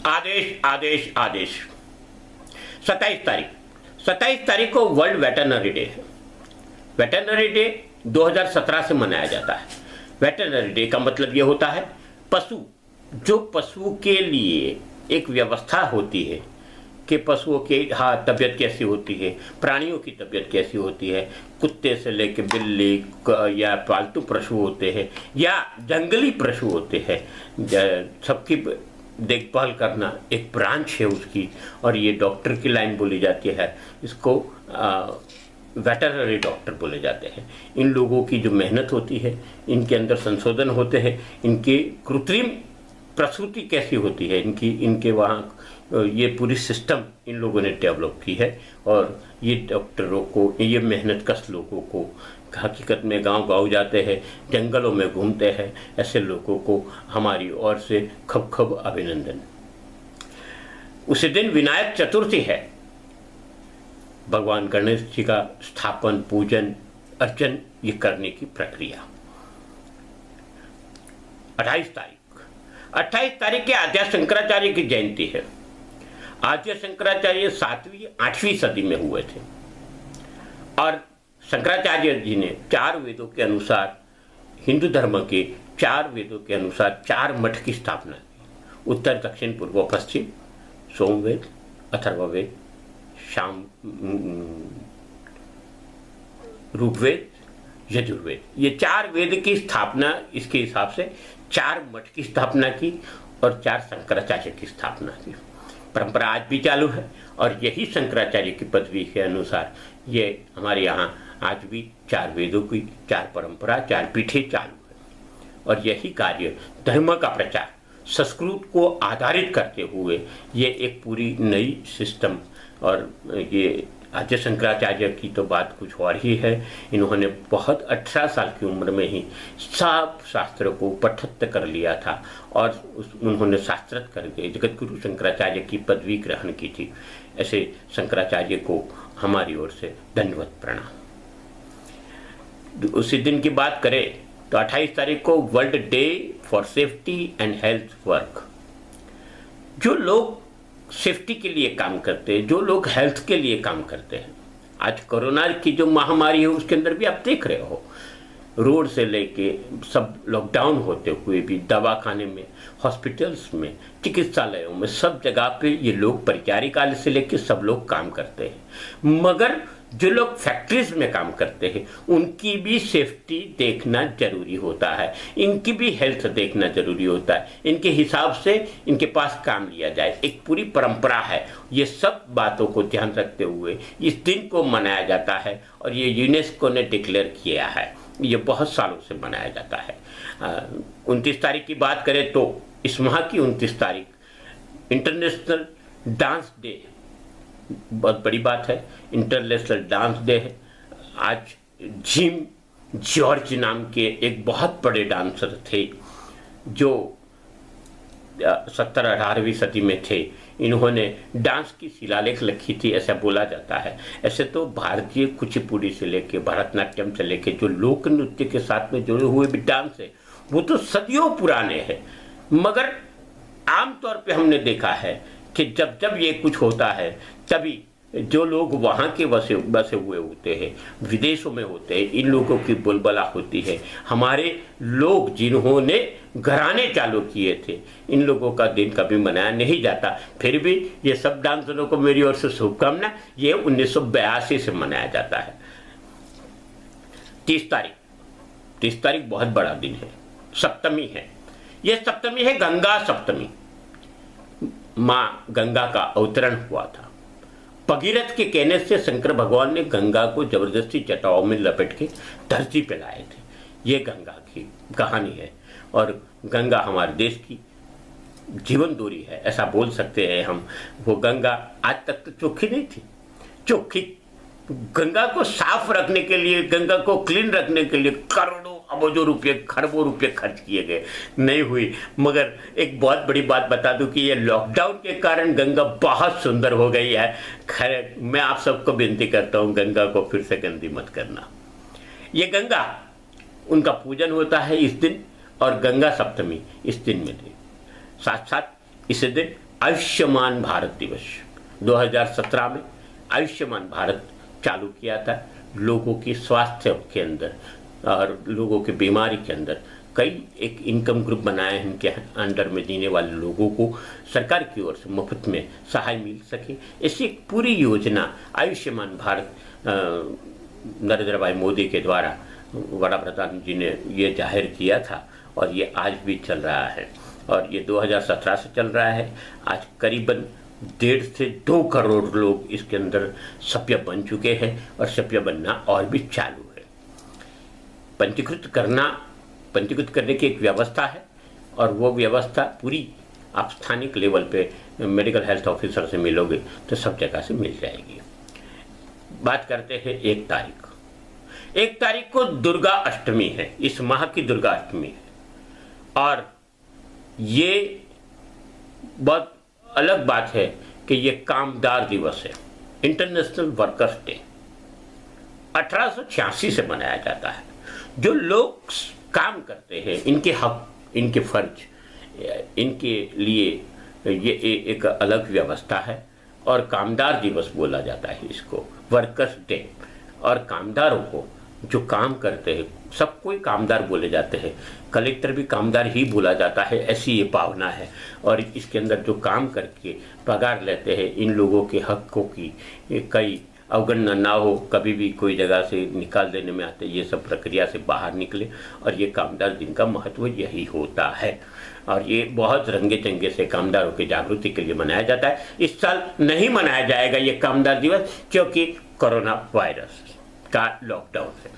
आदेश आदेश आदेश। 27 तारीख को world veterinary day है। वेटरनरी डे 2017 से मनाया जाता है। वेटरनरी डे का मतलब ये होता है जो पशु के लिए एक व्यवस्था होती है कि पशुओं की तबीयत कैसी होती है, प्राणियों की तबीयत कैसी होती है, कुत्ते से लेकर बिल्ली या पालतू पशु होते हैं या जंगली पशु होते हैं, सबकी देखभाल करना एक ब्रांच है उसकी, और ये डॉक्टर की लाइन बोली जाती है। इसको वेटरनरी डॉक्टर बोले जाते हैं। इन लोगों की जो मेहनत होती है, इनके अंदर संशोधन होते हैं, इनकी कृत्रिम प्रसूति कैसी होती है, इनके वहाँ ये पूरी सिस्टम इन लोगों ने डेवलप की है। और ये डॉक्टरों को, ये मेहनत कश लोगों को, हकीकत में गांव जाते हैं, जंगलों में घूमते हैं, ऐसे लोगों को हमारी ओर से खब खब अभिनंदन। उसी दिन विनायक चतुर्थी है। भगवान गणेश जी का स्थापन, पूजन, अर्चन ये करने की प्रक्रिया। 28 तारीख के आद्य शंकराचार्य की जयंती है। आद्य शंकराचार्य 7वीं 8वीं सदी में हुए थे और शंकराचार्य जी ने 4 वेदों के अनुसार, हिंदू धर्म के 4 वेदों के अनुसार 4 मठ की स्थापना की। उत्तर, दक्षिण, पूर्व, पश्चिम, सोमवेद, अथर्ववेद, ऋग्वेद, यजुर्वेद, ये 4 वेद की स्थापना, इसके हिसाब से 4 मठ की स्थापना की और 4 शंकराचार्य की स्थापना की। परंपरा आज भी चालू है और यही शंकराचार्य की पदवी के अनुसार ये हमारे यहाँ आज भी 4 वेदों की 4 परंपरा, 4 पीठें चालू है। और यही कार्य धर्म का प्रचार, संस्कृत को आधारित करते हुए ये एक पूरी नई सिस्टम। और ये आद्य शंकराचार्य की तो बात कुछ और ही है। इन्होंने बहुत 18 साल की उम्र में ही सब शास्त्र को पठत्त कर लिया था और उन्होंने शास्त्रत करके जगत गुरु शंकराचार्य की पदवी ग्रहण की थी। ऐसे शंकराचार्य को हमारी ओर से दंडवत प्रणाम। उसी दिन की बात करें तो 28 तारीख को world day for safety and health work. जो लोग सेफ्टी के लिए काम करते हैं, जो लोग हेल्थ के लिए काम करते हैं, आज कोरोना की जो महामारी है उसके अंदर भी आप देख रहे हो, रोड से लेके सब लॉकडाउन होते हुए भी दवाखाने में, हॉस्पिटल्स में, चिकित्सालयों में, सब जगह पे ये लोग परिचारिका से लेके सब लोग काम करते हैं। मगर जो लोग फैक्ट्रीज में काम करते हैं उनकी भी सेफ्टी देखना जरूरी होता है, इनकी भी हेल्थ देखना जरूरी होता है। इनके हिसाब से इनके पास काम लिया जाए, एक पूरी परंपरा है। ये सब बातों को ध्यान रखते हुए इस दिन को मनाया जाता है और ये यूनेस्को ने डिक्लेयर किया है। ये बहुत सालों से मनाया जाता है। 29 तारीख की बात करें तो इस माह की 29 तारीख इंटरनेशनल डांस डे, बहुत बड़ी बात है, इंटरनेशनल डांस डे है। आज जिम जॉर्ज नाम के एक बहुत बड़े डांसर थे जो 17-18वीं सदी में थे। इन्होंने डांस की शिलालेख लिखी थी, ऐसा बोला जाता है। ऐसे तो भारतीय कुचिपुड़ी से लेके, भरतनाट्यम से लेके जो लोक नृत्य के साथ में जुड़े हुए भी डांस है वो तो सदियों पुराने हैं। मगर आमतौर पे हमने देखा है कि जब जब ये कुछ होता है तभी जो लोग वहाँ के बसे हुए होते हैं, विदेशों में होते हैं, इन लोगों की बुलबुला होती है। हमारे लोग जिन्होंने घराने चालू किए थे, इन लोगों का दिन कभी मनाया नहीं जाता। फिर भी ये सब डांसरों को मेरी ओर से शुभकामना। ये 1982 से मनाया जाता है। 30 तारीख बहुत बड़ा दिन है, सप्तमी है। ये सप्तमी है गंगा सप्तमी। माँ गंगा का अवतरण हुआ था। भगीरथ के कहने से शंकर भगवान ने गंगा को जबरदस्ती जटाओं में लपेट के धरती पे लाए थे। ये गंगा की कहानी है और गंगा हमारे देश की जीवन दोरी है, ऐसा बोल सकते हैं हम। वो गंगा आज तक तो चोखी नहीं थी। चोखी गंगा को साफ रखने के लिए, गंगा को क्लीन रखने के लिए करोड़ों अरबों रुपये, खरबों रुपये खर्च किए गए, नहीं हुई। मगर एक बहुत बड़ी बात बता दूं कि ये लॉकडाउन के कारण गंगा बहुत सुंदर हो गई है। खैर, मैं आप सबको विनती करता हूं, गंगा को फिर से गंदी मत करना। ये गंगा, उनका पूजन होता है इस दिन और गंगा सप्तमी इस दिन में थी। साथ साथ इस दिन आयुष्मान भारत दिवस 2017 में आयुष्मान भारत चालू किया था। लोगों की स्वास्थ्य के अंदर और लोगों की बीमारी के अंदर कई एक इनकम ग्रुप बनाए हैं, इनके अंडर में जीने वाले लोगों को सरकार की ओर से मुफ्त में सहाय मिल सके। ऐसी एक पूरी योजना आयुष्मान भारत नरेंद्र भाई मोदी के द्वारा वड़ा प्रधान जी ने ये जाहिर किया था और ये आज भी चल रहा है और ये 2017 से चल रहा है। आज करीबन 1.5 से 2 करोड़ लोग इसके अंदर सभ्य बन चुके हैं और सभ्य बनना और भी चालू है। पंजीकृत करने की एक व्यवस्था है और वो व्यवस्था पूरी आप स्थानिक लेवल पे मेडिकल हेल्थ ऑफिसर से मिलोगे तो सब जगह से मिल जाएगी। बात करते हैं 1 तारीख। 1 तारीख को दुर्गा अष्टमी है, इस माह की दुर्गा अष्टमी है और ये बहुत अलग बात है कि ये कामदार दिवस है, इंटरनेशनल वर्कर्स डे 1886 से मनाया जाता है। जो लोग काम करते हैं, इनके हक, इनके फर्ज, इनके लिए ये एक अलग व्यवस्था है और कामदार दिवस बोला जाता है इसको, वर्कर्स डे। और कामदारों को जो काम करते हैं सबको ही कामदार बोले जाते हैं, कलेक्टर भी कामदार ही बोला जाता है, ऐसी ये भावना है। और इसके अंदर जो काम करके पगार लेते हैं, इन लोगों के हकों की कई अवगणना ना हो, कभी भी कोई जगह से निकाल देने में आते, ये सब प्रक्रिया से बाहर निकले। और ये कामदार दिन का महत्व यही होता है और ये बहुत रंगे चंगे से कामदारों की जागृति के लिए मनाया जाता है। इस साल नहीं मनाया जाएगा ये कामदार दिवस क्योंकि कोरोना वायरस का लॉकडाउन है।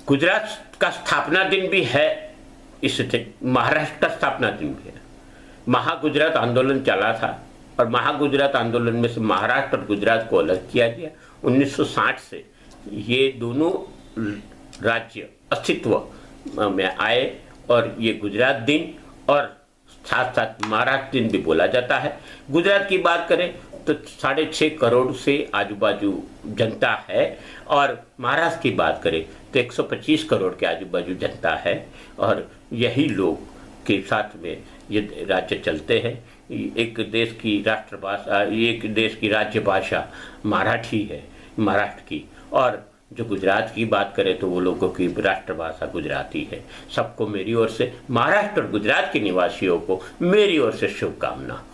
गुजरात का स्थापना दिन भी है, इससे महाराष्ट्र का स्थापना दिन भी है। महागुजरात आंदोलन चला था और महागुजरात आंदोलन में से महाराष्ट्र और गुजरात को अलग किया गया। 1960 से ये दोनों राज्य अस्तित्व में आए और ये गुजरात दिन और साथ साथ महाराष्ट्र दिन भी बोला जाता है। गुजरात की बात करें तो 6.5 करोड़ से आजू बाजू जनता है और महाराष्ट्र की बात करें तो 125 करोड़ के आजू बाजू जनता है और यही लोग के साथ में ये राज्य चलते हैं। एक देश की राष्ट्रभाषा, एक देश की राज्य भाषा मराठी है, महाराष्ट्र की। और जो गुजरात की बात करें तो वो लोगों की राष्ट्रभाषा गुजराती है। सबको मेरी ओर से, महाराष्ट्र और गुजरात के निवासियों को मेरी ओर से शुभकामना।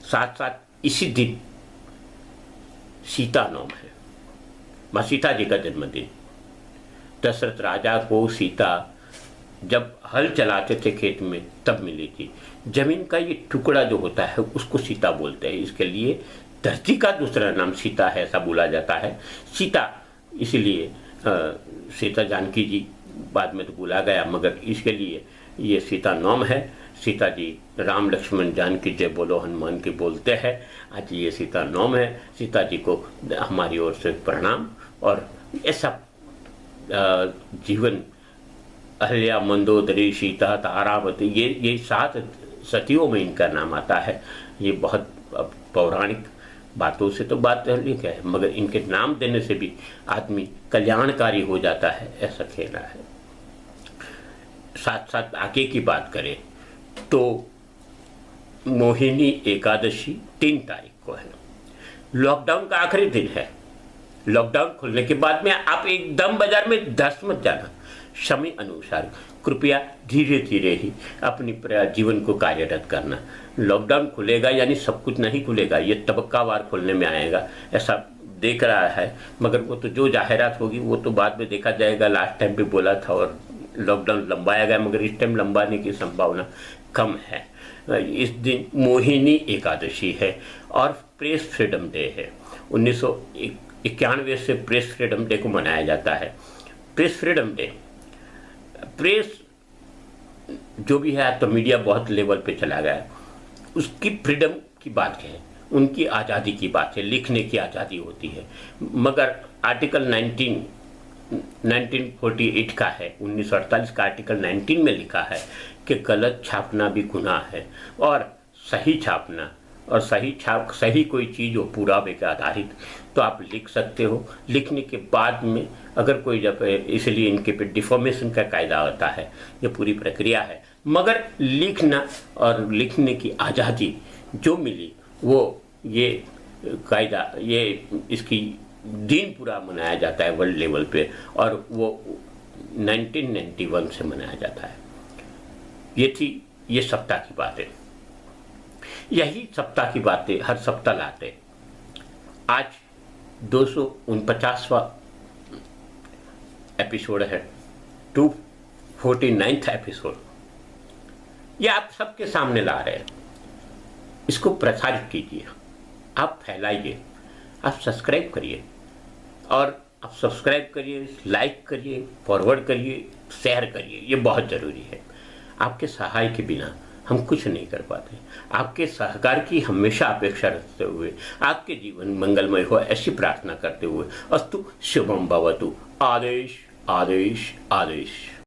साथ साथ इसी दिन सीता नवमी है, माँ सीता जी का जन्मदिन। दशरथ राजा को सीता जब हल चलाते थे खेत में तब मिली थी। जमीन का ये टुकड़ा जो होता है उसको सीता बोलते हैं, इसके लिए धरती का दूसरा नाम सीता है, ऐसा बोला जाता है। सीता इसलिए सीता जानकी जी बाद में तो बोला गया, मगर इसके लिए ये सीता नवमी है। सीता जी राम लक्ष्मण जानकी जय बोलो हनुमान की बोलते हैं। आज ये सीता नवमी है। सीता जी को हमारी ओर से प्रणाम। और ऐसा जीवन अहल्या, मंदोदरी, सीता, तारावती, ये 7 सतियों में इनका नाम आता है। ये बहुत पौराणिक बातों से तो बात लिखा है, मगर इनके नाम देने से भी आदमी कल्याणकारी हो जाता है, ऐसा कहना है। साथ साथ आगे की बात करें तो मोहिनी एकादशी 3 तारीख को है। लॉकडाउन का आखिरी दिन है। लॉकडाउन खुलने के बाद में आप एकदम बाजार में धस मत जाना। समय अनुसार कृपया धीरे धीरे ही अपनी जीवन को कार्यरत करना। लॉकडाउन खुलेगा यानी सब कुछ नहीं खुलेगा, ये तबक्कावार खुलने में आएगा, ऐसा देख रहा है। मगर वो तो जो जाहिरात होगी वो तो बाद में देखा जाएगा। लास्ट टाइम भी बोला था और लॉकडाउन लंबाया गया, मगर इस टाइम लंबाने की संभावना कम है। इस दिन मोहिनी एकादशी है और प्रेस फ्रीडम डे है। 1991 से प्रेस फ्रीडम डे को मनाया जाता है। प्रेस फ्रीडम डे, प्रेस जो भी है तो मीडिया बहुत लेवल पे चला गया, उसकी फ्रीडम की बात है, उनकी आज़ादी की बात है, लिखने की आज़ादी होती है। मगर आर्टिकल 1948 का है, 1948 का आर्टिकल 19 में लिखा है कि गलत छापना भी गुनाह है और सही छापना, और सही कोई चीज़ हो पुरावे के आधारित तो आप लिख सकते हो। लिखने के बाद में अगर कोई जब, इसलिए इनके पे डिफॉर्मेशन का कायदा होता है, ये पूरी प्रक्रिया है। मगर लिखना और लिखने की आज़ादी जो मिली वो ये कायदा, ये इसकी दिन पूरा मनाया जाता है वर्ल्ड लेवल पे, और वो 1991 से मनाया जाता है। ये थी ये सप्ताह की बातें। यही सप्ताह की बातें हर सप्ताह लाते। आज 249वां एपिसोड है, 249th एपिसोड। ये आप सबके सामने ला रहे हैं। इसको प्रसारित कीजिए, आप फैलाइए, आप सब्सक्राइब करिए, और आप सब्सक्राइब करिए, लाइक करिए, फॉरवर्ड करिए, शेयर करिए। ये बहुत ज़रूरी है। आपके सहाय के बिना हम कुछ नहीं कर पाते। आपके सहकार की हमेशा अपेक्षा रखते हुए आपके जीवन मंगलमय हो, ऐसी प्रार्थना करते हुए अस्तु शुभम भवतु। आदेश आदेश आदेश।